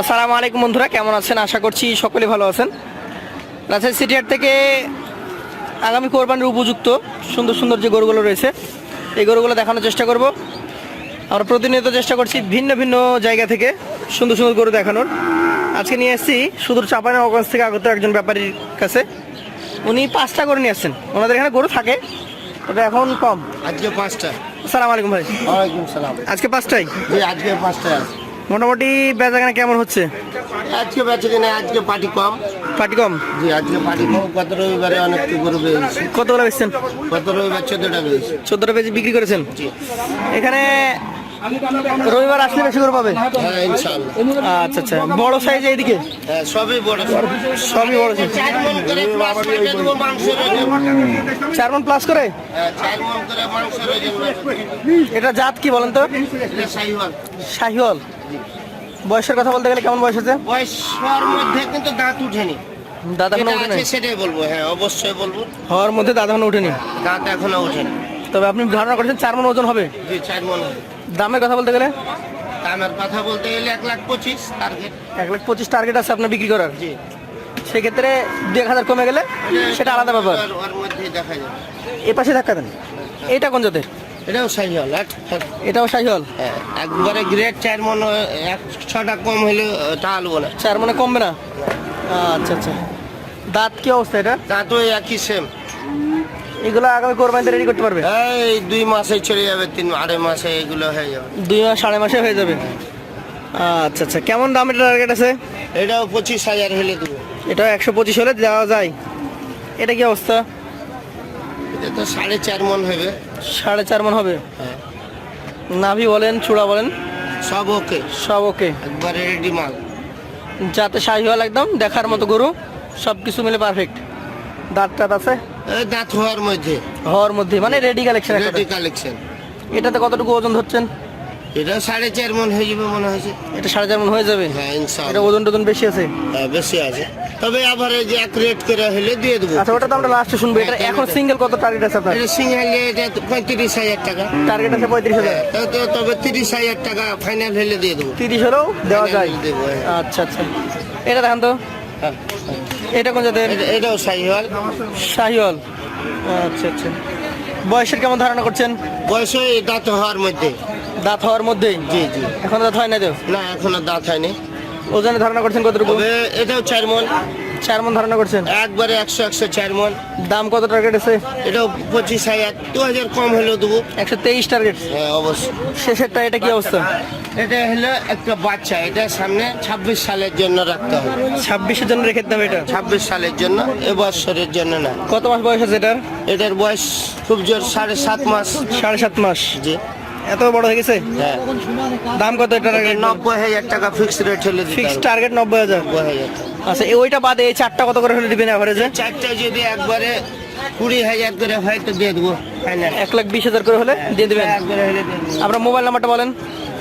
আসসালামু আলাইকুম বন্ধুরা, কেমন আছেন? আশা করছি সকলে ভালো আছেন। রাজশাহী সিটি হাট থেকে আগামী কোরবানির উপযুক্ত সুন্দর সুন্দর যে গরুগুলো রয়েছে এই গরুগুলো দেখানোর চেষ্টা করব। আমরা প্রতিনিয়ত চেষ্টা করছি ভিন্ন ভিন্ন জায়গা থেকে সুন্দর সুন্দর গরু দেখানোর। আজকে নিয়ে এসেছি সুদূর চাঁপাইনবাবগঞ্জ থেকে আগত একজন ব্যাপারীর কাছে। উনি 5টা গরু নিয়ে আসছেন। ওনাদের এখানে গরু থাকে, তবে এখন কম। আজকে 5টা। আসসালামু আলাইকুম ভাই। ওয়ালাইকুম সালাম। আজকে 5টাই? জি, আজকে 5টা আছে। মোটামুটি বেচাকেনা কেমন হচ্ছে? আজকে বেঁচে কিনা আজকে পার্টি কম। পার্টি কম? জি, আজকে পার্টি কম। গত রবিবারে অনেক গরু পেয়েছি। কতগুলো বেচছেন? গত রবিবার 14টা পেয়েছি। 14টা পেয়েছি বিক্রি করেছেন? জি। এখানে রবিবার আসলে বেশি করে পাবে? হ্যাঁ, ইনশাআল্লাহ। আচ্ছা আচ্ছা, বড় সাইজ এইদিকে? হ্যাঁ, সবই বড়। সবই বড় সাইজ। 4 মণ করে প্লাস করে দেব মাংসের ওজন। 4 মণ প্লাস করে? হ্যাঁ, 4 মণ করে মাংসের ওজন। এটা জাত কি বলেন তো? এটা শাহিওয়াল। শাহিওয়াল। বয়সের কথা বলতে গেলে কেমন বয়স আছে? বয়সের মধ্যে কিন্তু দাঁত উঠেনি। দাঁত এখনো যেটা উঠেনি? আছে সেটাই বলবো। হ্যাঁ, অবশ্যই বলবো। হওয়ার মধ্যে দাঁত এখনো উঠেনি? দাঁত এখনো ওঠেনি। তবে আপনি ধারণা করছেন 4 মণ ওজন হবে? জি, 4 মণ। দামের কথা বলতে গেলে? দামের কথা বলতে গেলে 1,25,000 টার্গেট। 1,25,000 টার্গেট আছে আপনার বিক্রি করার? জি। সেক্ষেত্রে 2,000 কমে গেলে সেটা আলাদা ব্যাপার। ওর মধ্যেই দেখা যাবে। এ পাশে ধাক্কা দেন। এটা কোন জাতের? এটাও শাহিওয়াল। এটাও শাহিওয়াল? হ্যাঁ, একবারে গ্রেড 4 মণ। 6টা কম হলে তা আলবো না। 4 মণে কমবে না? আচ্ছা আচ্ছা। দাঁত কি অবস্থা এটা? দাঁতও একই সেম। এগুলো আগামী কোরবানিতে রেডি করতে পারবে? এই 2 মাসে চলে যাবে, 3-2.5 মাসে এগুলো হয়ে যাবে। 2 মাস 2.5 মাসে হয়ে যাবে? আচ্ছা আচ্ছা। কেমন দাম এটা টার্গেট আছে? এটাও 25,000 হলে দেবো। এটা 125 হলে দেওয়া যায়। এটা কি অবস্থা? এটা তো 4.5 মণ হবে। 4.5 মণ হবে? হ্যাঁ। নাভি বলেন, চূড়া বলেন, সব ওকে। সব ওকে? একবারে রেডি মাল। যাতে শাহিওয়াল একদম দেখার মতো গরু, সব কিছু মিলে পারফেক্ট। দাঁত টাত আছে? এই দাঁত হওয়ার মধ্যে। হওয়ার মধ্যে মানে রেডি কালেকশন? Ready collection. এটাতে কতটুকু ওজন ধরছেন? এটা 4.5 মণ হয়ে যাবে মনে হয়েছে। এটা 4.5 মণ হয়ে যাবে? হ্যাঁ, এটা ইনশাআল্লাহ। ওজন টোজন বেশি আছে? হ্যাঁ, বেশি আছে। তবে এভারেজ এক রেট করে হলে দিয়ে দেবো। আচ্ছা, ওটা তো আমরা লাস্টে শুনবো। এটা এখন সিঙ্গেল কত টার্গেট আছে আপনার? এটা সিঙ্গেল এটা 35,000 টাকা টার্গেট আছে 35,000? তবে 30,000 টাকা ফাইনাল হলে দিয়ে দেবো। 30 হলেও দেওয়া যায়? দেবো। আচ্ছা আচ্ছা। এটা দেখান তো। হ্যাঁ। এটা কোন জাতের? এটাও শাহিওয়াল। শাহিওয়াল। আচ্ছা আচ্ছা। বয়সের কেমন ধারণা করছেন? বয়স দাঁত হওয়ার মধ্যে। দাঁত হওয়ার মধ্যেই? জি জি। এখন দাঁত হয় না তো? না, এখনো দাঁত হয়নি। ওজনে ধারণা করছেন কতটুকু? তবে এটাও 4 মণ। 4 মণ ধারণা করছেন? একবারে 100 4 মণ। দাম কত টার্গেট আছে? এটাও 25,000। 2,000 কম হলেও দেবো। 123 টার্গেট? হ্যাঁ, অবশ্যই। শেষেরটা এটা কি অবস্থা? এটা হলো একটা বাচ্চা। এটা সামনে 26 সালের জন্য রাখতে হবে। 26-এর জন্য রেখে দিতে হবে এটা? 26 সালের জন্য, এবছরের জন্য না। কত মাস বয়স আছে এটার? এটার বয়স খুব জোর 7.5 মাস। 7.5 মাস? জি। এত বড় হয়ে গেছে? হ্যাঁ। দাম কত এটা? 90,000 টাকা ফিক্সড রেট হলে দিতে ফিক্স হবে। টার্গেট 90,000? 90,000। আচ্ছা, ওইটা বাদে এই 4টা কত করে হলে দিবেন এভারেজে? 4টা যদি একবারে 20,000 করে হয় তো দিয়ে দেবো ফাইনাল। 1,20,000 করে হলে দিয়ে দিবেন? একবারে হলে দিয়ে দেবো। আপনার মোবাইল নাম্বারটা বলেন।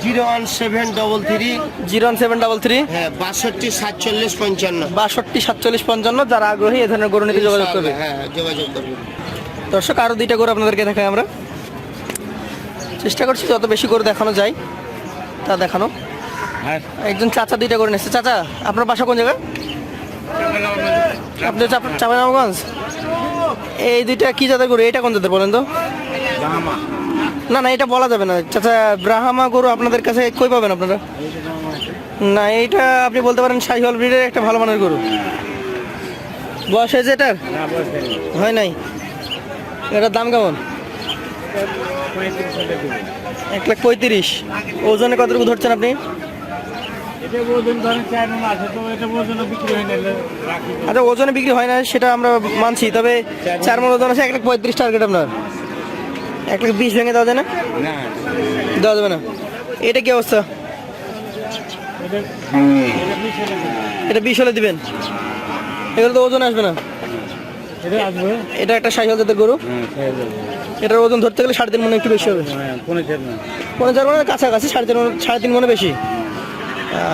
01733 01733 হ্যাঁ 62 47 55। 62 47 55। যারা আগ্রহী এ ধরনের গরু নিতে যোগাযোগ করবে। হ্যাঁ, যোগাযোগ করবে। দর্শক, আরও 2টা গরু আপনাদেরকে দেখাই। আমরা চেষ্টা করছি যত বেশি গরু দেখানো যায় তা দেখানো। একজন চাচা 2টা গরু নিচ্ছে। চাচা, আপনার বাসা কোন জায়গায়? আপনি চাঁপাইনবাবগঞ্জ? এই 2টা কি জাতের গরু? এটা কোন জাতের বলেন তো? না না, এটা বলা যাবে না চাচা। ব্রাহ্মা গরু আপনাদের কাছে কই পাবেন আপনারা? না, এইটা আপনি বলতে পারেন শাহিওয়াল ব্রিডের একটা ভালো মানের গরু। বয়স হয়েছে এটার? হয় নাই। এটার দাম কেমন? 1,35,000। ওজনে কতটুকু ধরছেন আপনি? আচ্ছা, ওজনে বিক্রি হয় না সেটা আমরা মানছি, তবে 4 মণ ওজন আছে। 1,35,000 টার্গেট আপনার? 1,20,000 ভেঙে দেওয়া যায় না? দেওয়া যাবে না? এটা কি অবস্থা? এটা 20 হলে দিবেন? এগুলো তো ওজন আসবে না? এটা একটা শাহিওয়াল জাতের গরু। এটার ওজন ধরতে গেলে 3.5 মণ একটু বেশি হবে। 4.5 মণের কাছাকাছি, 3.5 মণে বেশি।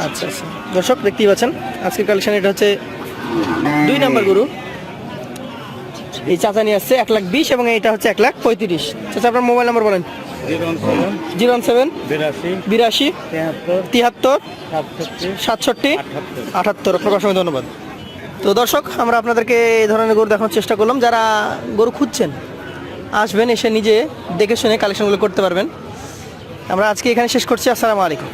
আচ্ছা আচ্ছা। দর্শক, দেখতেই পাচ্ছেন আজকের কালেকশন। এটা হচ্ছে 2 নাম্বার গরু। এই চাচা নিয়ে আসছে 1,20,000 এবং এইটা হচ্ছে 1,35,000। চাচা, আপনার মোবাইল নাম্বার বলেন। 017 82 73 67 67 78 আপনাকে অসংখ্য ধন্যবাদ। তো দর্শক, আমরা আপনাদেরকে এই ধরনের গরু দেখানোর চেষ্টা করলাম। যারা গরু খুঁজছেন আসবেন, এসে নিজে দেখে শুনে কালেকশনগুলো করতে পারবেন। আমরা আজকে এখানে শেষ করছি। আসসালামু আলাইকুম।